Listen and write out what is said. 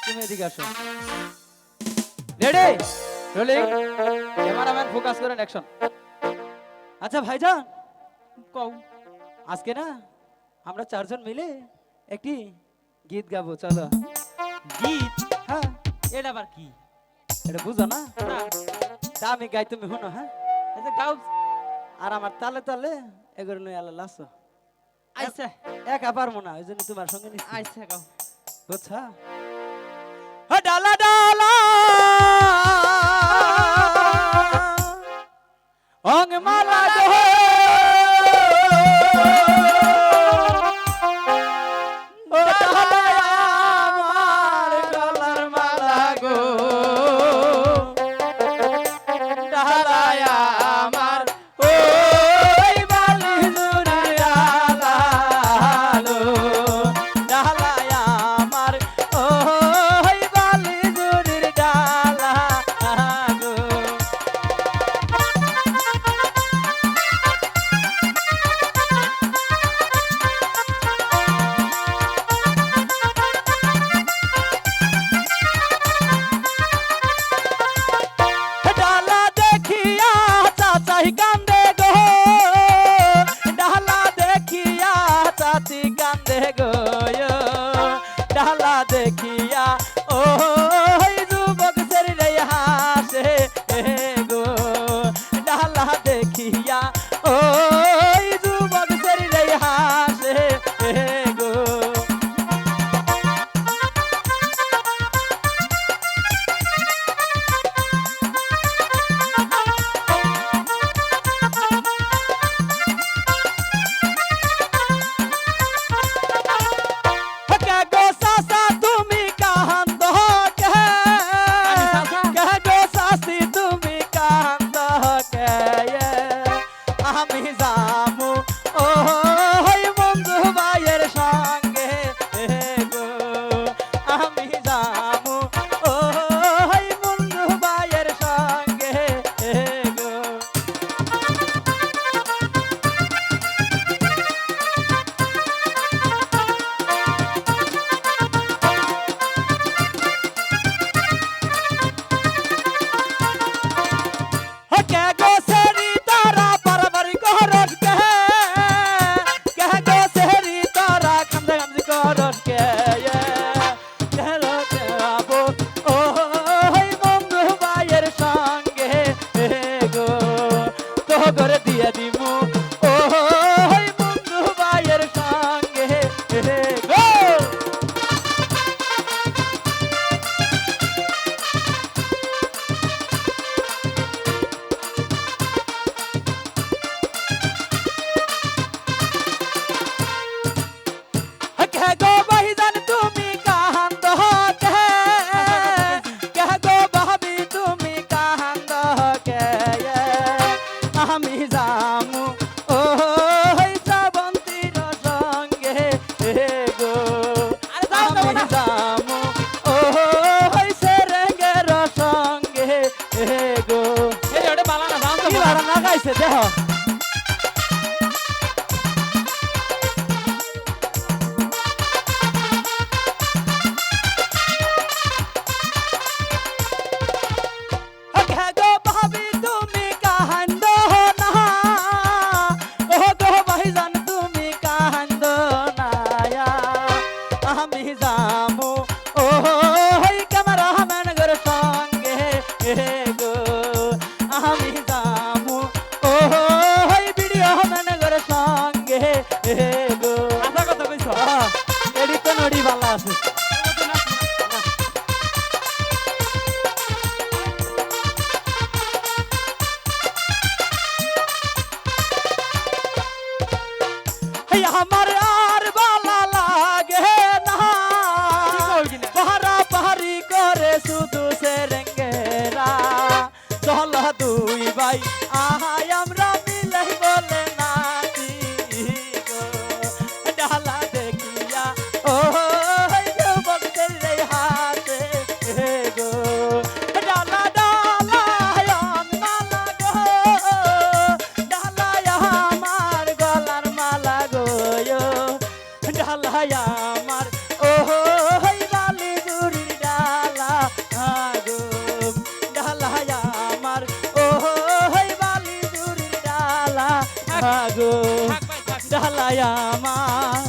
তুমি এদিকে আসো। রেডি, রোলিং, ক্যামেরাম্যান ফোকাস করেন, অ্যাকশন। আচ্ছা ভাইজান, কও। আজকে না আমরা চারজন মিলে একটি গীত গাবো, চলো। গীত? হ্যাঁ, এটা আবার কি? এটা বুঝো না? না। তা আমি গাই, তুমি শুনো, হ্যাঁ? আচ্ছা গাও। আর আমার তালে তালে এগুলো নিয়ে আলো লাসো। আইসা একা পারবো না, ওই জন্য তোমার সঙ্গে নিচ্ছি, আইসা গাও। বুঝছা? ও ডালা ডালা অং মালা গো, ও ডালা আমার গলার মালা গো, ডালা আমার ওই বালি জুড়ে আলালো, ডালা আমার ওই বালি জুড়ির ডালা গো। ডালা দেখিয়া চাচাই কান্দে গো, ডালা দেখিয়া চাচি কান্দে গো, ডালা দেখিয়া ও যুবক শরীরে হাসে গো, ডালা দেখিয়া ও যুবক শরীরে হাসে গো। গো চাচা তুমি কান্দো গো থাক ভাই থাক জ্বালায় আমার